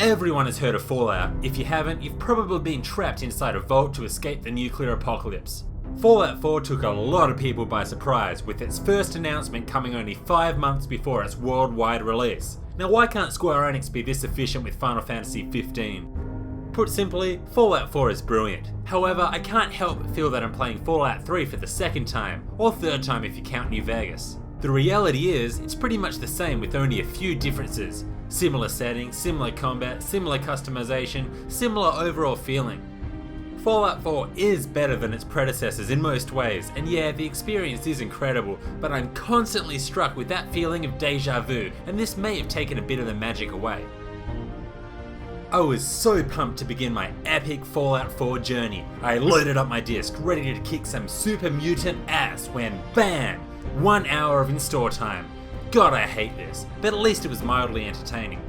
Everyone has heard of Fallout. If you haven't, you've probably been trapped inside a vault to escape the nuclear apocalypse. Fallout 4 took a lot of people by surprise, with its first announcement coming only 5 months before its worldwide release. Now why can't Square Enix be this efficient with Final Fantasy 15? Put simply, Fallout 4 is brilliant. However, I can't help but feel that I'm playing Fallout 3 for the second time, or third time if you count New Vegas. The reality is, it's pretty much the same with only a few differences. Similar settings, similar combat, similar customization, similar overall feeling. Fallout 4 is better than its predecessors in most ways, and yeah, the experience is incredible, but I'm constantly struck with that feeling of deja vu, and this may have taken a bit of the magic away. I was so pumped to begin my epic Fallout 4 journey. I loaded up my disc, ready to kick some super mutant ass when BAM! 1 hour of install time. God, I hate this, but at least it was mildly entertaining.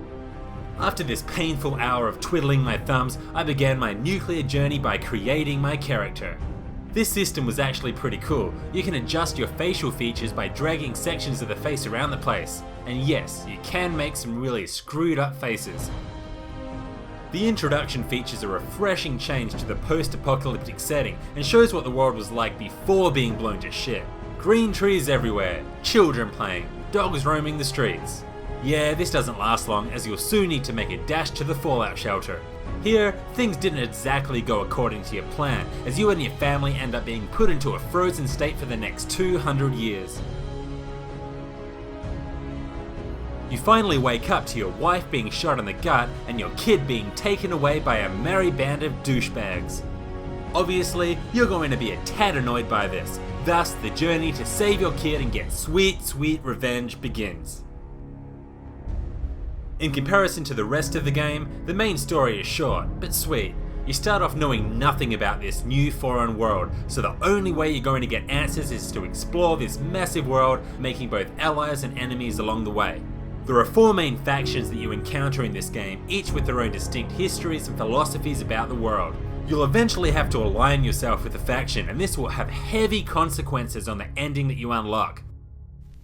After this painful hour of twiddling my thumbs, I began my nuclear journey by creating my character. This system was actually pretty cool. You can adjust your facial features by dragging sections of the face around the place. And yes, you can make some really screwed up faces. The introduction features a refreshing change to the post-apocalyptic setting and shows what the world was like before being blown to shit. Green trees everywhere, children playing, dogs roaming the streets. Yeah, this doesn't last long, as you'll soon need to make a dash to the Fallout shelter. Here, things didn't exactly go according to your plan, as you and your family end up being put into a frozen state for the next 200 years. You finally wake up to your wife being shot in the gut and your kid being taken away by a merry band of douchebags. Obviously, you're going to be a tad annoyed by this, thus the journey to save your kid and get sweet, sweet revenge begins. In comparison to the rest of the game, the main story is short, but sweet. You start off knowing nothing about this new foreign world, so the only way you're going to get answers is to explore this massive world, making both allies and enemies along the way. There are 4 main factions that you encounter in this game, each with their own distinct histories and philosophies about the world. You'll eventually have to align yourself with a faction, and this will have heavy consequences on the ending that you unlock.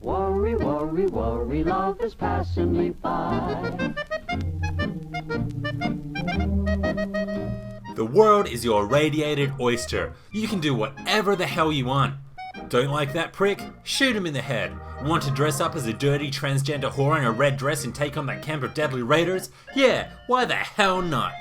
Worry, worry, worry, love is passing me by. The world is your radiated oyster. You can do whatever the hell you want. Don't like that prick? Shoot him in the head. Want to dress up as a dirty transgender whore in a red dress and take on that camp of deadly raiders? Yeah, why the hell not?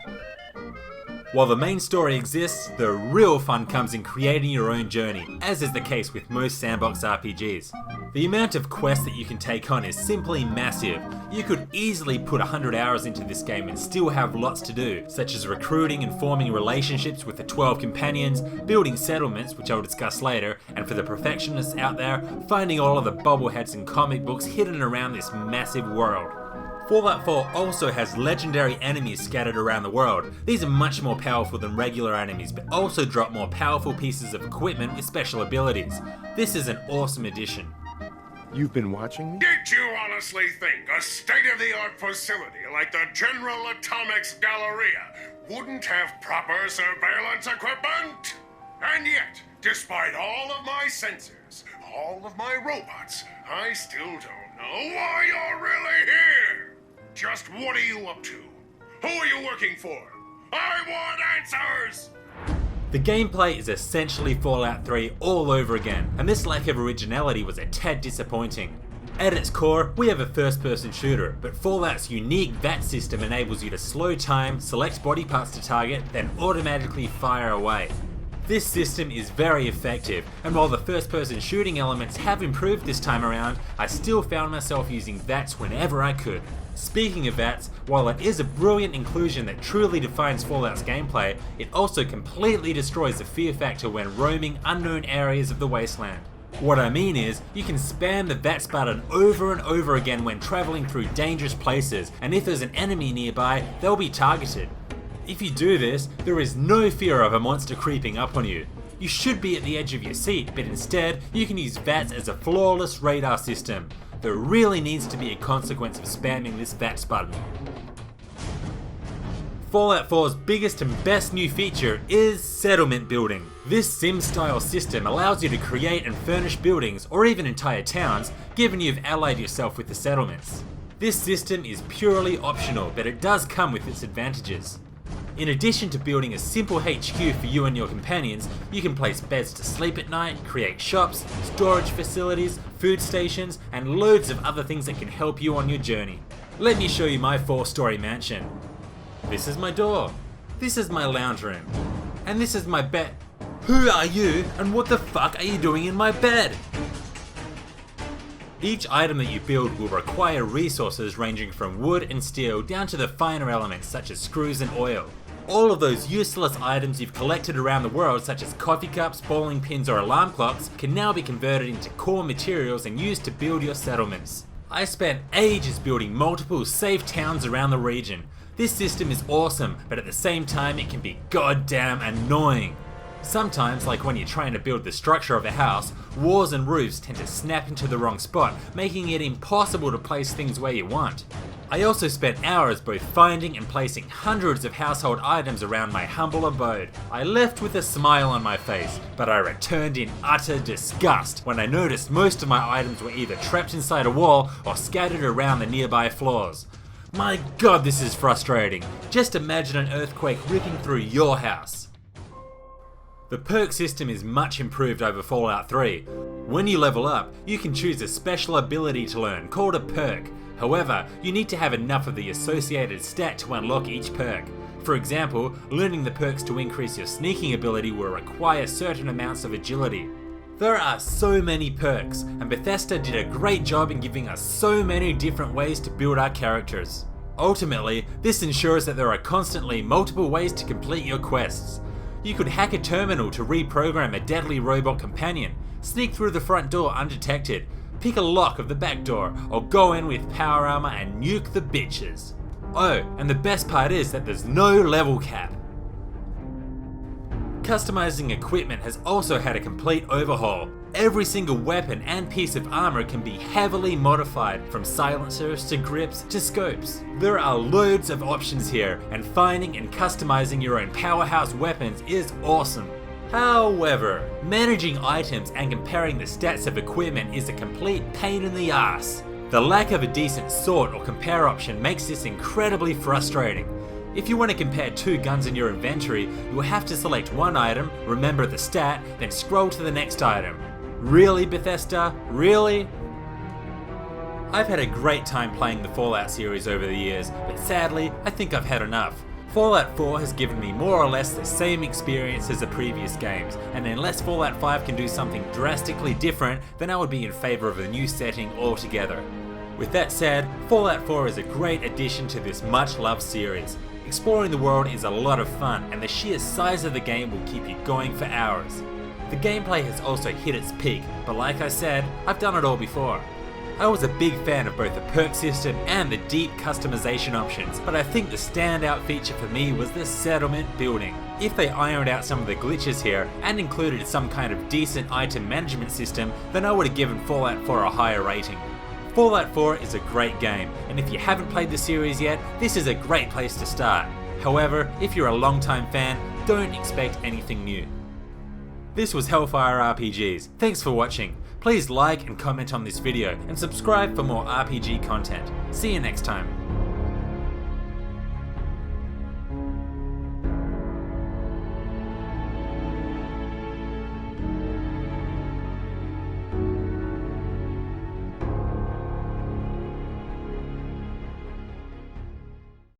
While the main story exists, the real fun comes in creating your own journey, as is the case with most sandbox RPGs. The amount of quests that you can take on is simply massive. You could easily put 100 hours into this game and still have lots to do, such as recruiting and forming relationships with the 12 companions, building settlements, which I'll discuss later, and for the perfectionists out there, finding all of the bobbleheads and comic books hidden around this massive world. Fallout 4 also has legendary enemies scattered around the world. These are much more powerful than regular enemies, but also drop more powerful pieces of equipment with special abilities. This is an awesome addition. You've been watching me? Did you honestly think a state-of-the-art facility like the General Atomics Galleria wouldn't have proper surveillance equipment? And yet, despite all of my sensors, all of my robots, I still don't know why you're really here! Just what are you up to? Who are you working for? I want answers! The gameplay is essentially Fallout 3 all over again, and this lack of originality was a tad disappointing. At its core, we have a first-person shooter, but Fallout's unique VAT system enables you to slow time, select body parts to target, then automatically fire away. This system is very effective, and while the first-person shooting elements have improved this time around, I still found myself using VATs whenever I could. Speaking of VATs, while it is a brilliant inclusion that truly defines Fallout's gameplay, it also completely destroys the fear factor when roaming unknown areas of the wasteland. What I mean is, you can spam the VATS button over and over again when travelling through dangerous places, and if there's an enemy nearby, they'll be targeted. If you do this, there is no fear of a monster creeping up on you. You should be at the edge of your seat, but instead, you can use VATS as a flawless radar system. There really needs to be a consequence of spamming this VATS button. Fallout 4's biggest and best new feature is settlement building. This sim-style system allows you to create and furnish buildings, or even entire towns, given you've allied yourself with the settlements. This system is purely optional, but it does come with its advantages. In addition to building a simple HQ for you and your companions, you can place beds to sleep at night, create shops, storage facilities, food stations, and loads of other things that can help you on your journey. Let me show you my 4-story mansion. This is my door. This is my lounge room. And this is my bed. Who are you and what the fuck are you doing in my bed? Each item that you build will require resources ranging from wood and steel down to the finer elements such as screws and oil. All of those useless items you've collected around the world, such as coffee cups, bowling pins or alarm clocks, can now be converted into core materials and used to build your settlements. I spent ages building multiple safe towns around the region. This system is awesome, but at the same time it can be goddamn annoying. Sometimes, like when you're trying to build the structure of a house, walls and roofs tend to snap into the wrong spot, making it impossible to place things where you want. I also spent hours both finding and placing hundreds of household items around my humble abode. I left with a smile on my face, but I returned in utter disgust when I noticed most of my items were either trapped inside a wall or scattered around the nearby floors. My god, this is frustrating. Just imagine an earthquake ripping through your house. The perk system is much improved over Fallout 3. When you level up, you can choose a special ability to learn called a perk. However, you need to have enough of the associated stat to unlock each perk. For example, learning the perks to increase your sneaking ability will require certain amounts of agility. There are so many perks, and Bethesda did a great job in giving us so many different ways to build our characters. Ultimately, this ensures that there are constantly multiple ways to complete your quests. You could hack a terminal to reprogram a deadly robot companion, sneak through the front door undetected, pick a lock of the back door, or go in with power armor and nuke the bitches. Oh, and the best part is that there's no level cap. Customizing equipment has also had a complete overhaul. Every single weapon and piece of armor can be heavily modified, from silencers to grips to scopes. There are loads of options here, and finding and customizing your own powerhouse weapons is awesome. However, managing items and comparing the stats of equipment is a complete pain in the ass. The lack of a decent sort or compare option makes this incredibly frustrating. If you want to compare two guns in your inventory, you will have to select one item, remember the stat, then scroll to the next item. Really, Bethesda? Really? I've had a great time playing the Fallout series over the years, but sadly, I think I've had enough. Fallout 4 has given me more or less the same experience as the previous games, and unless Fallout 5 can do something drastically different, then I would be in favour of a new setting altogether. With that said, Fallout 4 is a great addition to this much-loved series. Exploring the world is a lot of fun, and the sheer size of the game will keep you going for hours. The gameplay has also hit its peak, but like I said, I've done it all before. I was a big fan of both the perk system and the deep customization options, but I think the standout feature for me was the settlement building. If they ironed out some of the glitches here and included some kind of decent item management system, then I would have given Fallout 4 a higher rating. Fallout 4 is a great game, and if you haven't played the series yet, this is a great place to start. However, if you're a long-time fan, don't expect anything new. This was Hellfire RPGs. Thanks for watching. Please like and comment on this video, and subscribe for more RPG content. See you next time.